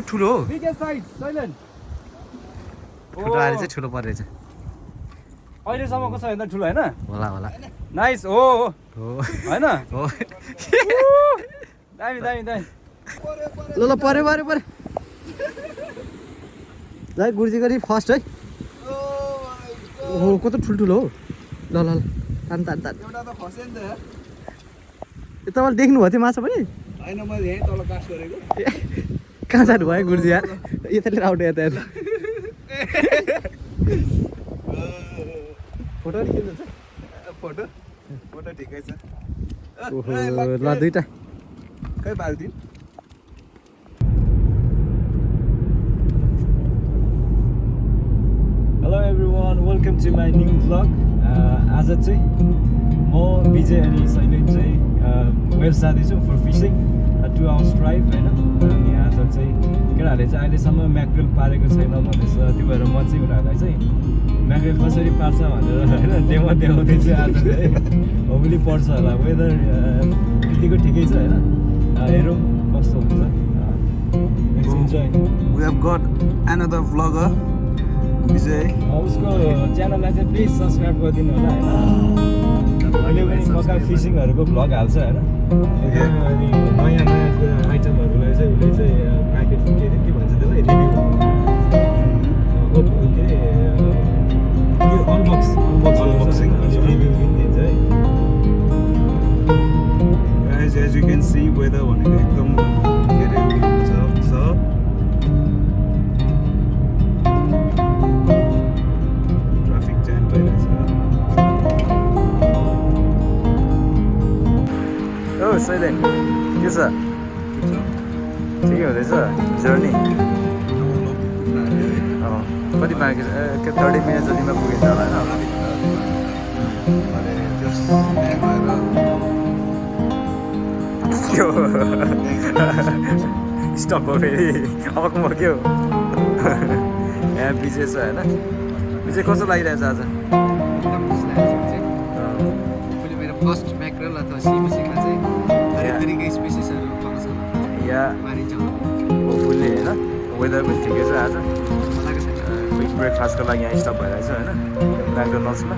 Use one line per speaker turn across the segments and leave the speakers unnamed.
ठुलो हो फोटो आएर चाहिँ ठुलो परेछ
अहिलेसम्मको सबैभन्दा ठुलो होइन
होला होला
नाइस हो होइन
हो
दामी दामी दामी
ल ल परे परे परे ल गुर्जी गरी फर्स्ट है ओहो कस्तो ठुल्ठुलो हो ल ल ल तान तान तान
एउटा त फस्यो नि त
तपाईँले देख्नुभयो त्यो माछा पनि
होइन मैले यहीँ तल कास्ट गरेको
कहाँ जानु भयो गुर्जी यार यता लिएर आउट यता यता फोटो नि खिच्नु छ
फोटो फोटो ठिकै छ
ओहो ल दुईटा
खै बाल्टिन
hello everyone welcome to my new vlog आज चाहिँ म विजय अनि शैलेन चाहिँ वेल्स जाँदैछौँ फर फिसिङ 2 आवर्स ड्राइभ होइन अनि आज चाहिँ केटाहरूले चाहिँ अहिलेसम्म म्याक्रेल पारेको छैन भन्दैछ त्यो भएर म चाहिँ उनीहरूलाई चाहिँ म्याक्रेल कसरी पार्छ भनेर होइन देखाउँदैछु आज चाहिँ होपफुली पर्छ होला वेदर त्यतिको ठिकै छ होइन हेरौँ कस्तो हुन्छ enjoy
We have got another vlogger विजय
उसको च्यानललाई चाहिँ प्लिज सब्सक्राइब गरिदिनु होला होइन अहिले पनि कका फिसिङहरूको भ्लग हाल्छ होइन अनि नयाँ नयाँ आइटमहरूलाई चाहिँ उसले चाहिँ प्याकेट के भन्छ त्यसलाई रिभ्यू के अनबक्सिङ रिभ्यू पनि दिन्छ है
Guys, as you can see weather भनेको एकदम के अरे छ ट्राफिक जाम भइरहेछ
ओ शैलेन के छ ठिकै हुँदैछ जर्नी कति बाँकी छ 30 मिनट जतिमा पुगिन्छ होला होइन स्टप भयो फेरि अब म के हो यहाँ विजय छ होइन विजय कस्तो लागिरहेछ आज
मेरो फर्स्ट म्याक्रेल अथवा सीमा चाहिँ थरीका स्पेसिसहरू पाउँछ
या
मानिन्छ
होपफुल्ली होइन वेदर पनि ठिकै छ आज क्विक ब्रेकफास्टको लागि यहाँ स्टप भइरहेछ होइन म्याकडोनल्ड्समा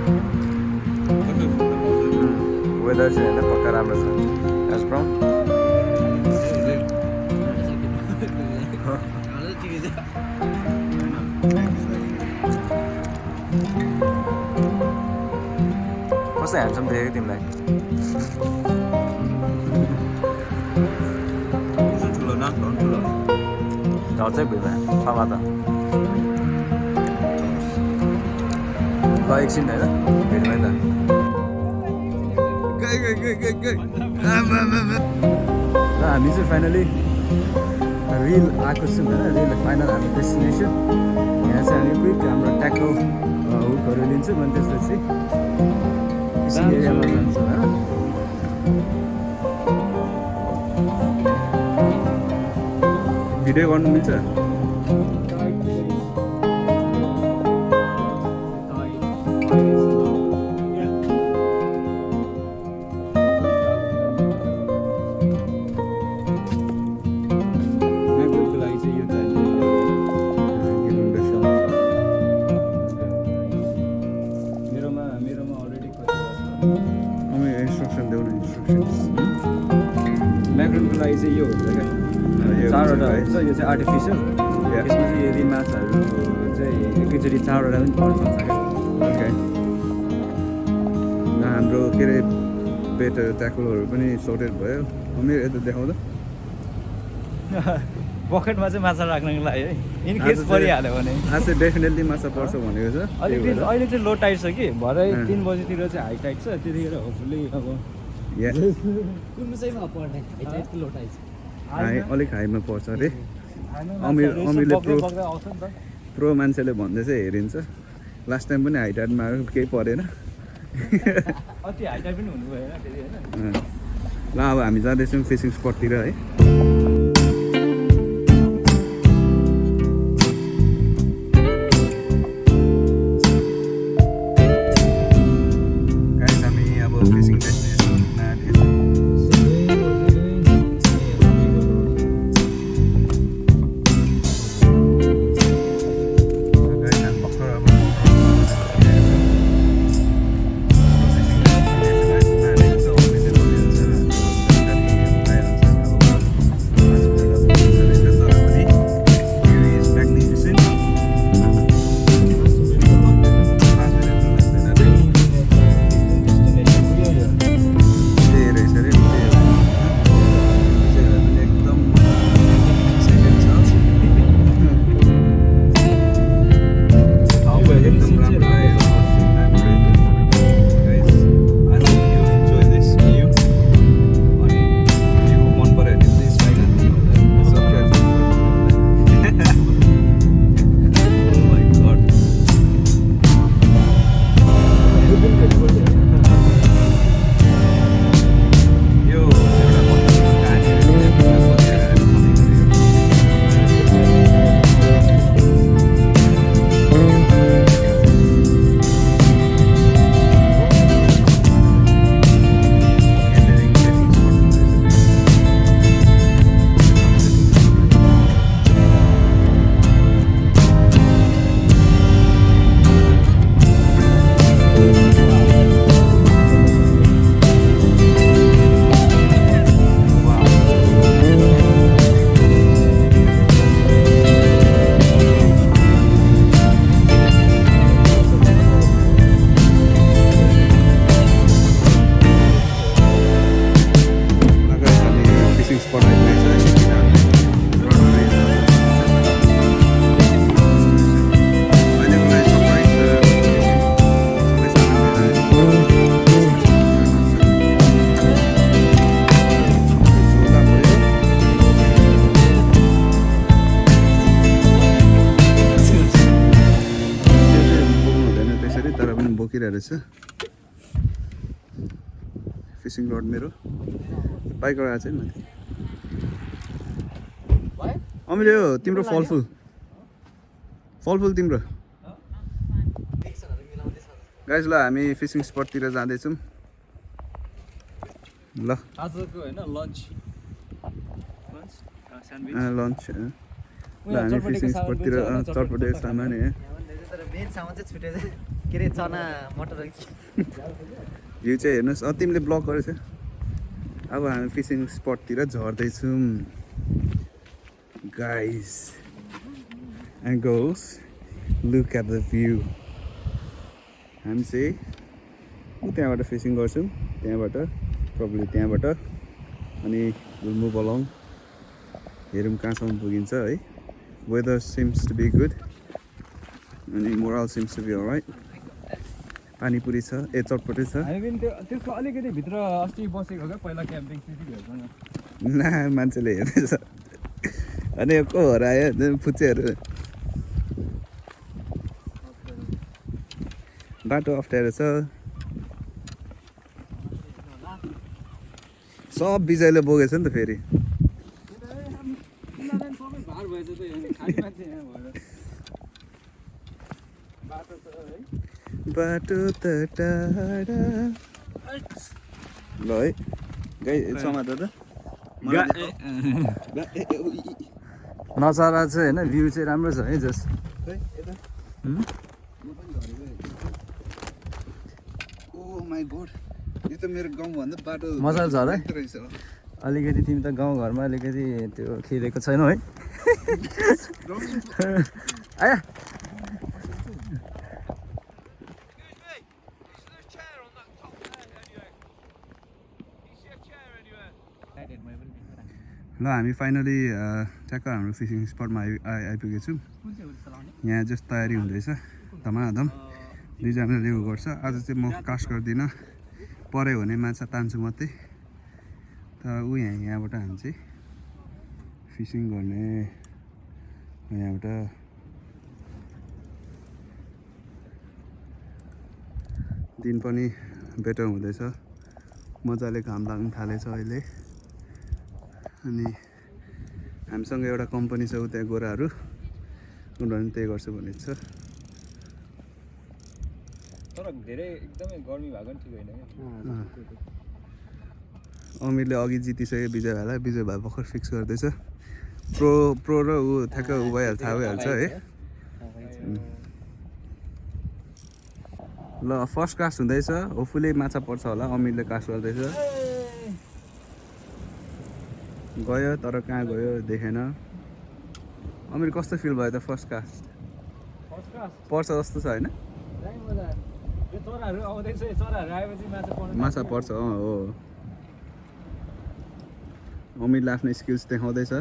वेदर चाहिँ होइन पक्का राम्रो छ एज फ्रम कस्तो ह्यान्डसम देखेको तिमीलाई
ठुलो न ठुलो
झर्छ भुइँमा पावा त ल एकछिन होइन भेटौँ है त र हामी चाहिँ फाइनली रिल आएको छौँ होइन रिल फाइनल हाम्रो डेस्टिनेसन यहाँ चाहिँ हामी क्विक हाम्रो ट्याक्लो हुकहरू लिन्छौँ अनि त्यसपछि फिसिङ एरियामा जान्छौँ होइन
भिडियो गर्नु मिल्छ इन्स्ट्रक्सन देऊ न इन्स्ट्रक्सन्स
म्याक्रोनको लागि चाहिँ यो हुन्छ क्या चारवटा हुन्छ यो चाहिँ आर्टिफिसियल यसमा चाहिँ यदि माछाहरू चाहिँ एकैचोटि चारवटा पनि पर्न सक्छ क्या
ओके हाम्रो के अरे बेटहरू ट्याकलहरू पनि सर्टेड भयो मेरो यता देखाउँदा
बकेटमा चाहिँ माछा राख्नको लागि है इन केस परिहाल्यो भने
आज चाहिँ डेफिनेटली माछा पर्छ भनेको छ
अलिकति अहिले चाहिँ लो टाइट छ कि भरे 3 बजीतिर चाहिँ हाई टाइट छ त्यतिखेर होपफुल्ली अब
अलिक हाईमा पर्छ अरे अमिरले प्रो मान्छेले भन्दै चाहिँ हेरिन्छ लास्ट टाइम पनि हाई टाइटमा आयो केही परेन
अति हाई टाइट पनि हुनु भएन फेरि होइन
ल अब हामी जाँदैछौँ फिसिङ स्पटतिर है फिसिङ डेस्टिनेसनमा रहेछ फिसिङ रड मेरो बाइकबाट आएको छैन माथि अमिले यो तिम्रो फलफुल तिम्रो गाइस ल हामी फिसिङ स्पटतिर जाँदैछौँ ल
आजको हैन लन्च
लन्च ल हामी फिसिङ स्पटतिर चटपटे सामान यहाँ
तर मेन सामान चाहिँ छुटे चाहिँ के अरे चना मटर
भ्यू चाहिँ हेर्नुहोस् तिमीले ब्लग गरेछ अब हामी फिसिङ स्पटतिर झर्दैछौँ guys and girls look at the view हामी चाहिँ त्यहाँबाट फिसिङ गर्छौँ त्यहाँबाट प्रब्लम त्यहाँबाट अनि विल मुभ अलङ हेरौँ कहाँसम्म पुगिन्छ है weather seems to be good अनि morale seems to be alright panipuri छ चटपटे छ
हामी पनि त्यसको अलिकति भित्र अस्ति बसेको क्या पहिला क्याम्पिङ सिटीहरूसँग
ना मान्छेले हेर्दैछ अनि को हरायो फुच्चेहरू बाटो अप्ठ्यारो छ सब विजयले बोकेछ नि त फेरि बाटो त टाढा ल है गाई समात त
नजारा चाहिँ होइन भ्यू चाहिँ राम्रो छ है जस
ओ माई गॉड यो त मेरो गाउँभन्दा बाटो
मजाले छ है
रहेछ
अलिकति तिमी त गाउँघरमा अलिकति त्यो खेलेको छैनौ है आया
ल हामी फाइनली ट्याक्क हाम्रो फिसिङ स्पटमा आइपुगेको छौँ यहाँ जस्ट तयारी हुँदैछ धमाधम दुईजनाले उयो गर्छ आज चाहिँ म कास्ट गर्दिनँ पऱ्यो भने माछा तान्छु मात्रै तर ऊ यहाँबाट हामी चाहिँ फिसिङ गर्ने यहाँबाट दिन पनि बेटर हुँदैछ मजाले घाम लाग्न थालेछ अहिले अनि हामीसँग एउटा कम्पनी छ उता गोराहरू उनीहरू पनि त्यही गर्छ भनेको छ
तर धेरै एकदमै गर्मी भएको नि ठिक होइन क्या
अमिरले अघि जितिसक्यो विजय भाइलाई विजय भाइ भर्खर फिक्स गर्दैछ प्रो र ऊ ठ्याक्क ऊ भइहाल्छ थाहा भइहाल्छ है ल फर्स्ट कास्ट हुँदैछ होपफुली माछा पर्छ होला अमिरले कास्ट गर्दैछ गयो तर कहाँ गयो देखेन अमिर कस्तो फिल भयो त फर्स्ट कास्ट पर्छ जस्तो छ होइन माछा पर्छ हो अमिरले आफ्नो स्किल्स देखाउँदैछ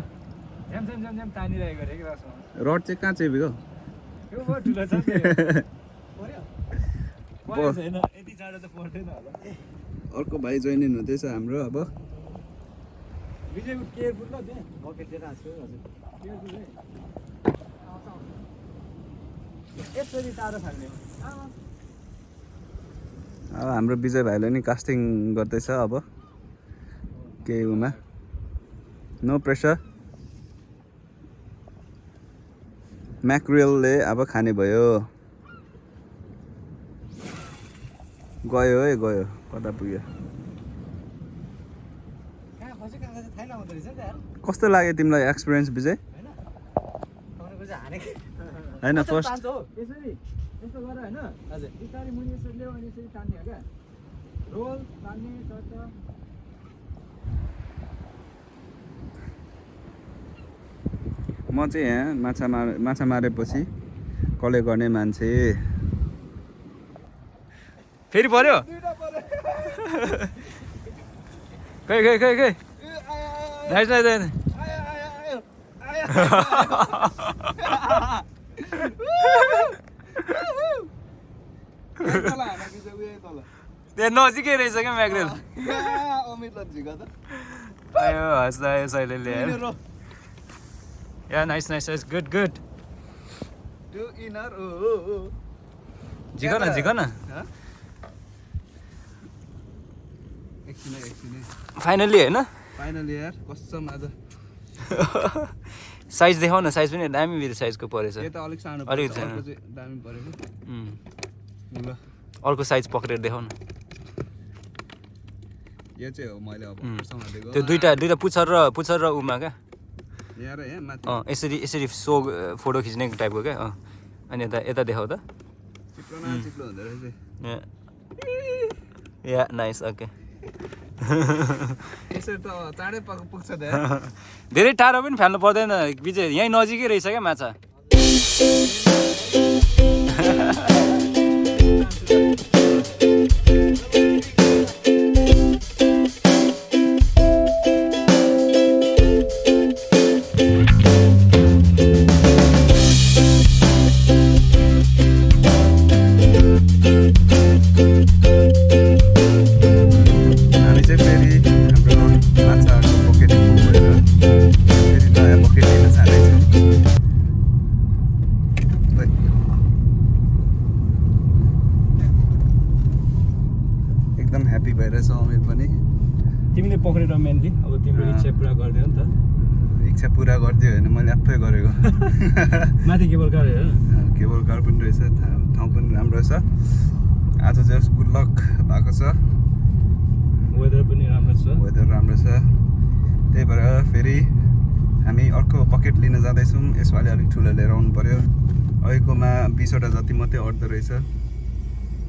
रड चाहिँ कहाँ चेपेको अर्को भाइ जोइन इन हुँदैछ हाम्रो अब अब हाम्रो विजय भाइले नि कास्टिङ गर्दैछ अब केही उमा नो प्रेसर म्याक्रेलले अब खाने भयो गयो है गयो कता पुग्यो कस्तो लाग्यो तिमीलाई एक्सपिरियन्स विजय होइन फर्स्ट
यस्तो गर हैन हजुर बिस्तारै मुनि यसरी ल्याउ अनि यसरी तान्ने हो क्या रोल तान्ने चट्ट
म चाहिँ यहाँ माछा मारेपछि कलेक्ट गर्ने मान्छे
फेरि पर्यो खै खै खै खै नाइस नाइस नाइस त्यहाँ नजिकै रहेछ क्या म्याक्रेल आयो हाँस्दा आयो शैलीले ya nice nice nice good good झिक न
एकछिनै
फाइनली हैन
फाइनली यार कसम आज
साइज देखाउ न साइज पनि दामी मेरो साइजको परेछ
यो त अलिक सानो
अलिक
पर्छ, अर्को चाहिँ दामी परेको ल
अर्को साइज पक्रेर देखाउ न
यो चाहिँ हो मैले अब समातेको
त्यो दुईटा पुच्छर र उमा क्या
यहाँ र यहाँ माथि
यसरी फोटो खिच्ने टाइपको क्या अनि यता देखाउ त
चिप्लो न चिप्लो हुँदो रहेछ
या नाइस ओके
यसरी त चाँडै पुग्छ त
धेरै टाढो पनि फाल्नु पर्दैन विजय यहीँ नजिकै रहेछ क्या माछा
एकदम ह्याप्पी भइरहेछ अमिर पनि
तिमीले पक्रेर मेनली अब तिम्रो इच्छा पुरा गरिदियो नि त
इच्छा पुरा गरिदियो भने मैले आफै गरेको
माथि केबल कार हेर
केबल कार पनि रहेछ ठाउँ पनि राम्रो छ आज जस्ट गुड लक भएको छ
वेदर पनि राम्रो छ
छ त्यही भएर फेरि हामी अर्को बकेट लिन जाँदैछौँ यसपालि अलिक ठुलो लिएर आउनु पर्यो अहिलेकोमा 20वटा जति मात्रै अट्दो रहेछ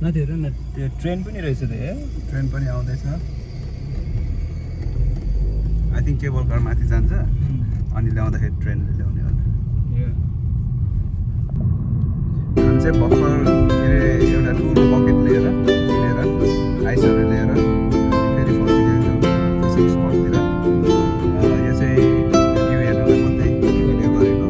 माथि हेर न त्यो ट्रेन पनि रहेछ त
ट्रेन पनि आउँदैछ आई थिङ्क केबल कार माथि जान्छ अनि ल्याउँदाखेरि ट्रेनले ल्याउने होला हामी चाहिँ भर्खर के अरे एउटा ठुलो बकेट लिएर किनेर आइसहरू लिएर फेरि फर्किँदैछौँ फिसिङ स्पटतिर यो चाहिँ भ्यू हेर्नलाई मात्रै भिडियो गरेको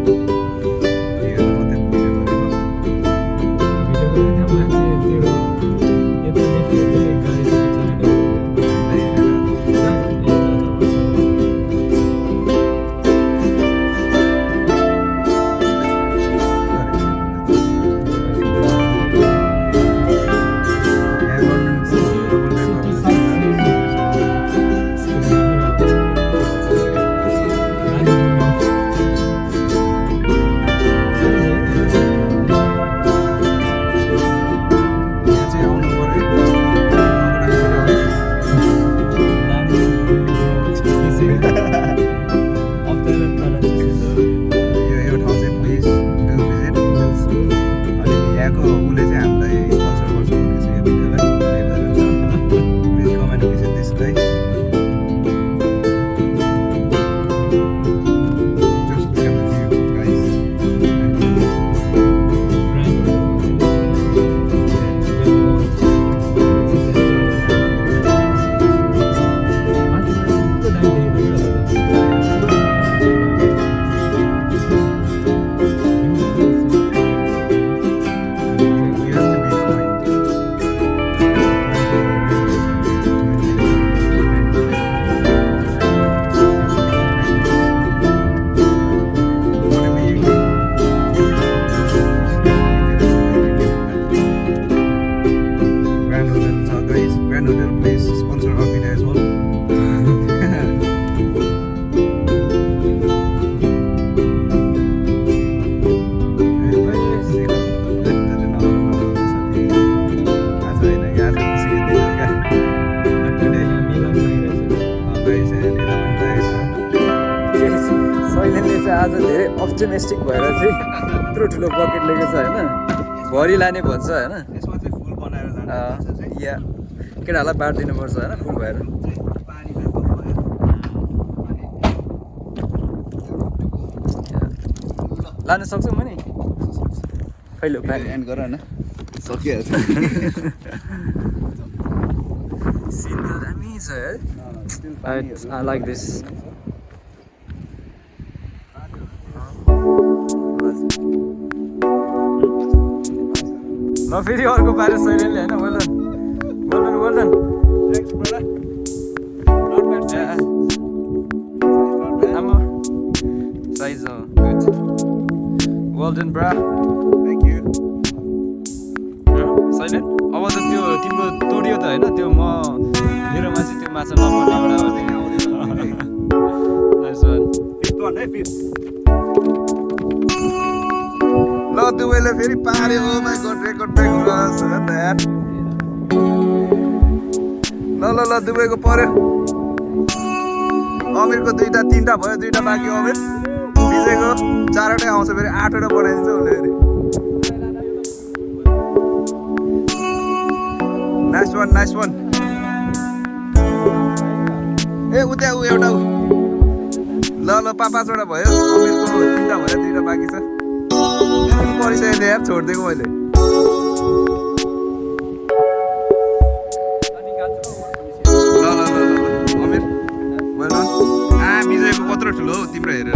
आज धेरै अप्टिमिस्टिक भएर चाहिँ यत्रो ठुलो बकेट लिएको छ होइन भरि लाने भन्छ होइन
यसमा चाहिँ फुल बनाएर जानुपर्छ चाहिँ
या केटाहरूलाई बाँडिदिनुपर्छ होइन फुल भएर लान सक्छौ म नि खैलो पानी
एन्ड गर न सकिहाल्छ
सिन त दामी छ है I like this ल फेरि अर्को पारे सैरेलले होइन वेल्डन आमा साइज हो good well done bro
thank you
सैलेन्ट अब त त्यो तिम्रो तोडियो त होइन त्यो मेरोमा चाहिँ त्यो माछा नपर्ने एउटा भने नाइस वान
फिफ्थ वान है फिफ्थ ल दुवैले फेरि पार्यो ओ माई गॉड रेकर्ड ब्रेक रस यार ल दुवैको पर्यो अमिरको 2टा 3टा भयो 2टा बाँकी अमिर विजयको 4वटै आउँछ फेरि 8वटा बनाइदिन्छ उसले फेरि नाइस वान ए उता ऊ एउटा ल 5वटा भयो अमिरको 3टा भयो 2टा बाँकी छ परिसक्यो नि यार छोडिदिएको मैले ल अमिर वेल डन विजयको कत्रो ठुलो हो तिम्रो हेरेर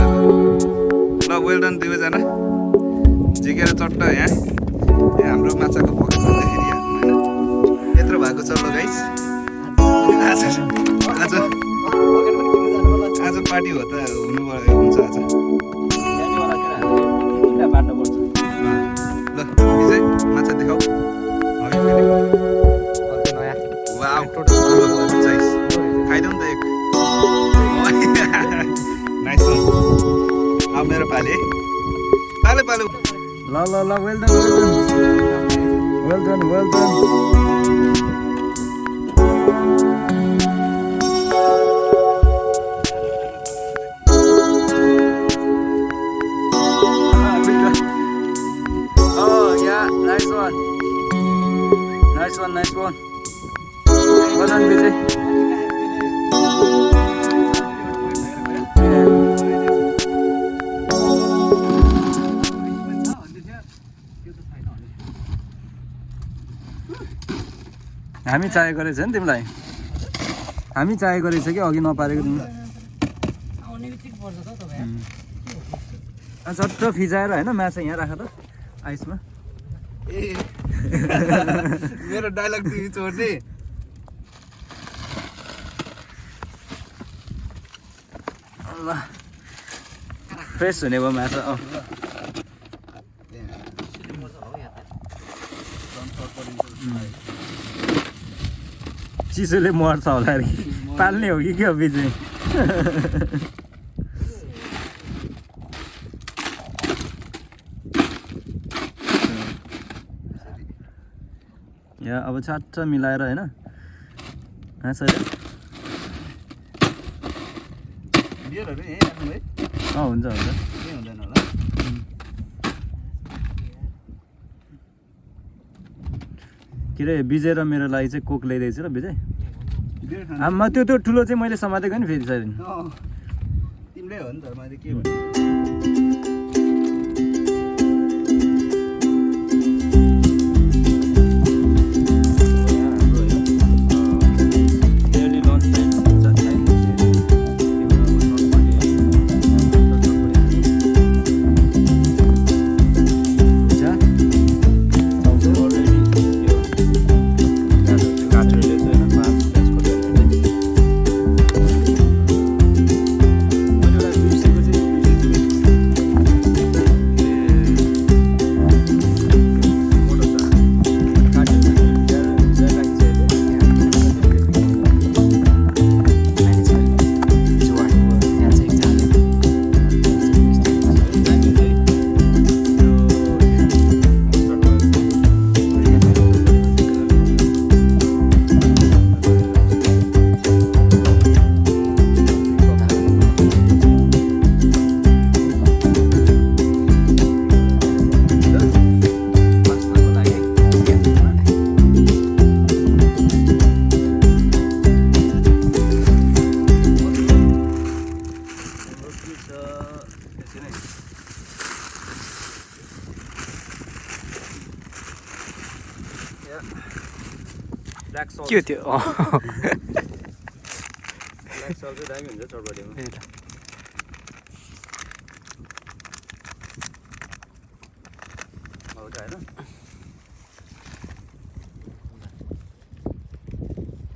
ल वेल डन दुवैजना झिकेर चट्ट यहाँ हाम्रो माछाको पकेट भन्दाखेरि यत्रो भएको छ ल गाइस आज पार्टी हो त हुन्छ आज ल विजय माछा देखाऊ खाइदेऊ नि त एक नाइस वान अब मेरो पाले पाले
ल well done Nice one. Well done, Vijay. हामी चाहेको रहेछ नि तिमीलाई हामी चाहेको रहेछ कि अघि नपारेको तिमीलाई चट्ट फिजाएर होइन माछा यहाँ राख त आइसमा
ए मेरो डायलग तिमी छोड्ने
ल फ्रेस हुने भयो माछा चिसोले मर्छ होला अरे पाल्ने हो कि के हो बिजय यहाँ अब छाट्ट मिलाएर होइन हाँसले हुन्छ के अरे विजय र मेरो लागि चाहिँ कोक ल्याइदिएछु ल विजय आमा त्यो ठुलो चाहिँ मैले समातेको नि फेरि सरी
तिमीले हो नि त मैले के भन्नु
के हो त्यो
ब्ल्याक सल्ट चाहिँ दामी हुन्छ चटपटीमा हल्का होइन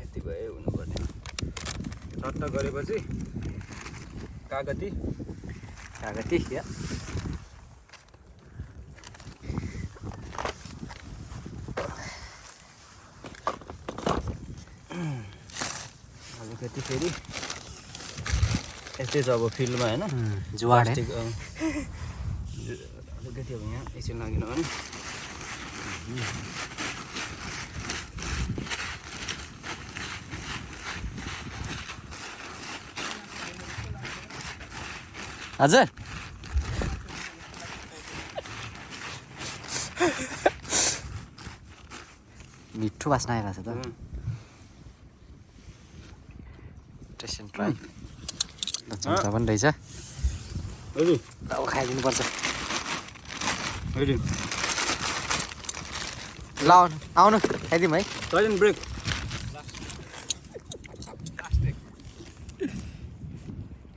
यति भयो हुनुपर्ने चट्ट गरेपछि कागती
या
अलिकति फेरि यस्तै छ अब फिल्डमा होइन
जुवाड
प्लास्टिक अलिकति अब यहाँ एकछिन लागेन भने
हजुर मिठो बास्ना आइरहेको छ त टेस्ट एन्ड ट्राई चम्चा पनि रहेछ
हजुर
अब खाइदिनु पर्छ
हजुर
ल आउनु खाइदिउँ है
सैलेन्ट ब्रेक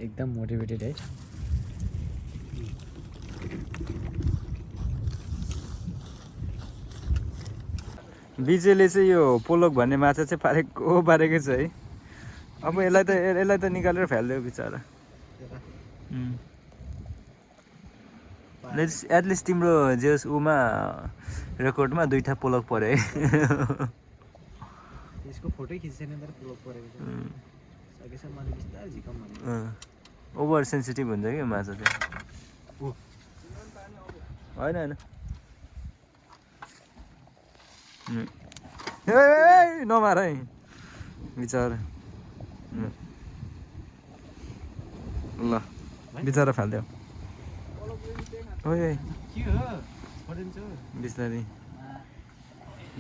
एकदम मोटिभेटेड है
बिजेले चाहिँ यो पोलक भन्ने माछा चाहिँ पारेकै छ है अब यसलाई त निकालेर फालिदियो बिचरा एटलिस्ट तिम्रो जेस उमा रेकर्डमा 2टा पोलक पऱ्यो है
यसको फोटै खिच्दैन तर पुलक परेको छ सकेसम्म मैले बिस्तारै झिकाउँ भने
ओभर सेन्सिटिभ हुन्छ कि माछा चाहिँ होइन होइन ए नमार है बिचरा ल बिचरा फालिदियो ओए बिस्तारै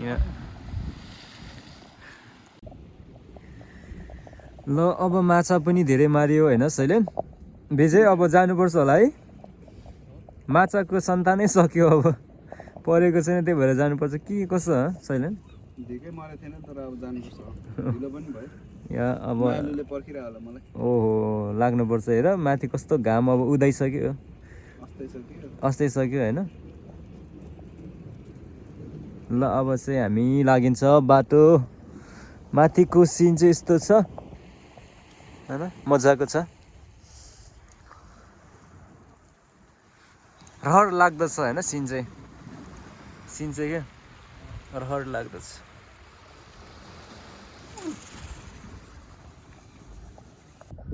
यहाँ ल अब माछा पनि धेरै मारियो होइन शैलेन बेजै अब जानुपर्छ होला है माछाको सन्तानै सक्यो अब परेको छैन त्यही भएर जानुपर्छ के कसो शैलेन
ढिकै मरेको थिएन तर अब जानुपर्छ ढिलो पनि भयो
यहाँ अब
आलुले पर्खिरह होला मलाई
ओहो लाग्नुपर्छ हेर माथि कस्तो घाम अब उदाइसक्यो अस्तै सक्यो होइन ल अब चाहिँ हामी लागिन्छ बाटो माथिको सिन चाहिँ यस्तो छ होइन मजाको छ रहर लाग्दछ होइन सिन चाहिँ क्या रहर लाग्दछ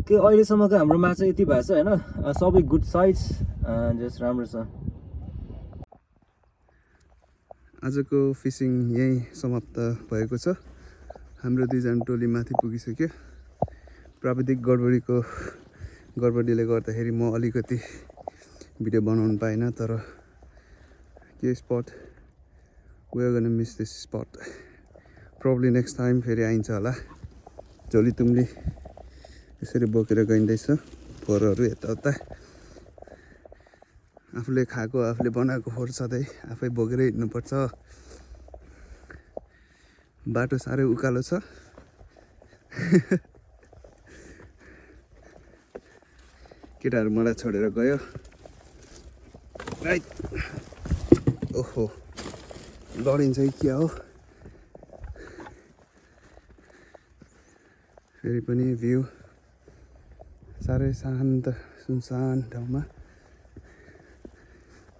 के अहिलेसम्मको हाम्रो माछा यति भएको छ होइन सबै गुड साइज जस्ट राम्रो छ
आजको फिसिङ यहीँ समाप्त भएको छ हाम्रो 2जना टोली माथि पुगिसक्यो प्राविधिक गडबडीले गर्दाखेरि म अलिकति भिडियो बनाउनु पाइनँ तर के spot we are gonna miss this spot probably next time फेरि आइन्छ होला झोली तुम्ली यसरी बोकेर गइँदैछ फोहोरहरू यताउता आफूले खाएको आफूले बनाएको फोहोर सधैँ आफै बोकेर हिँड्नुपर्छ बाटो साह्रै उकालो छ केटाहरू मलाई छोडेर गयो राइट ओहो लडिन्छ कि क्या हो फेरि पनि भ्यू साह्रै शान्त सुनसान ठाउँमा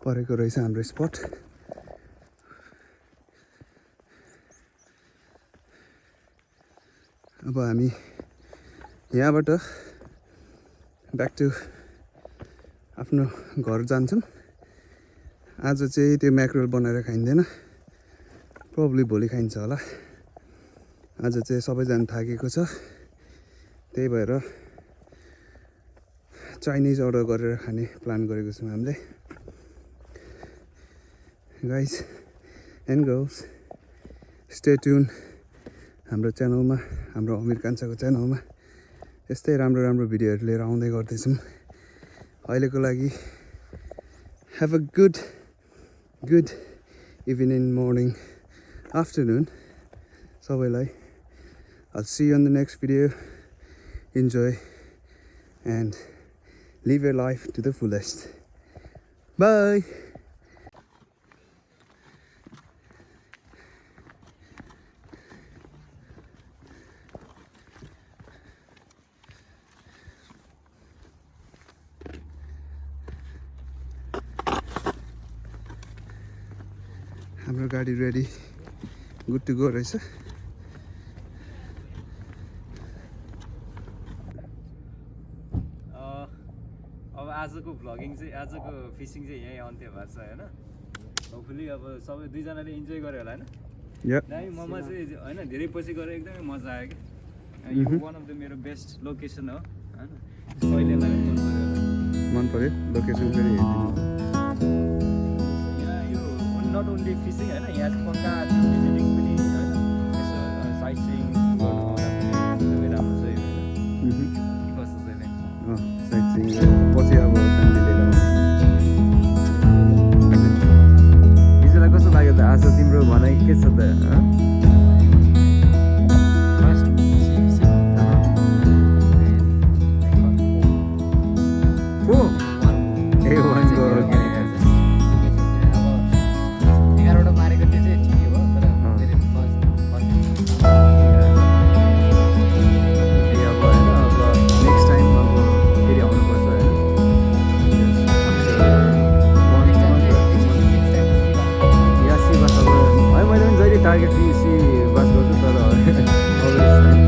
परेको रहेछ हाम्रो स्पट अब हामी यहाँबाट ब्याक टु आफ्नो घर जान्छौँ आज चाहिँ त्यो म्याक्रेल बनाएर खाइँदैन प्रब्ली भोलि खाइन्छ होला आज चाहिँ सबैजना थाकेको छ त्यही भएर चाइनिज अर्डर गरेर खाने प्लान गरेको छौँ हामीले guys and girls stay tune हाम्रो च्यानलमा हाम्रो अमिर कान्छाको च्यानलमा यस्तै राम्रो राम्रो भिडियोहरू लिएर आउँदै गर्दैछौँ अहिलेको लागि have a good evening morning afternoon सबैलाई I'll see you on the next video. Enjoy and live your life to the fullest. Bye. हाम्रो गाडी रेडी गुड टु गो रहेछ
आजको भ्लगिङ चाहिँ आजको फिसिङ चाहिँ यहीँ अन्त्य भएको छ होइन होपफुली अब सबै दुईजनाले इन्जोय गर्यो होला होइन दामी ममा चाहिँ होइन धेरै पछि गएर एकदमै मजा आयो कि यो वान अफ द मेरो बेस्ट लोकेसन हो होइन शैलीलाई मन
मन
पऱ्यो
पर्यो लोकेसन फेरि हेरिदिनु
यहाँ यो नट ओन्ली फिसिङ होइन यहाँ चाहिँ पक्का त्यो भिजिटिङ पनि होइन यसो साइट सिइङ गर्नु आउँदा पनि एकदमै राम्रो छ यो होइन के कस्तो छ यहाँ
साइट सिइङ पछि अब फ्यामिली लिएर
हिजोलाई कस्तो लाग्यो त आज तिम्रो भनाइ के छ त टार्गेट सी बस गर्छु तर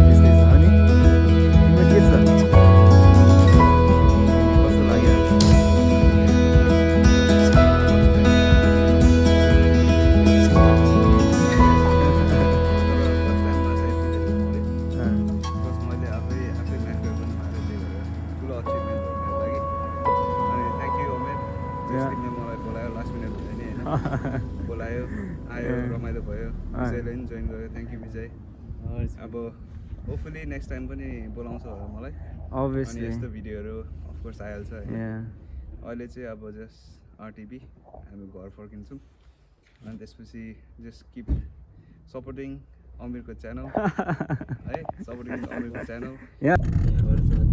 त्यस्तै छ अनि तिम्रो के छ कस्तो लाग्यो
मैले आफै म्याक्रो पनि मारेँ त्यही भएर ठुलो अचिभमेन्ट हो मेरो लागि अनि थ्याङ्क यू अमेर त्यसले मलाई बोलायो लास्ट मिनट हुँदैन होइन बोलायो आयो रमाइलो भयो विजयले पनि जोइन गर्यो थ्याङ्क यू विजय अब होपफुली नेक्स्ट टाइम पनि बोलाउँछ होला मलाई अनि यस्तो भिडियोहरू अफकोर्स आइहाल्छ होइन अहिले चाहिँ अब जस्ट आरटिभी हामी घर फर्किन्छौँ अनि त्यसपछि जस्ट किप सपोर्टिङ अमिरको च्यानल है सपोर्टिङ अमिरको च्यानल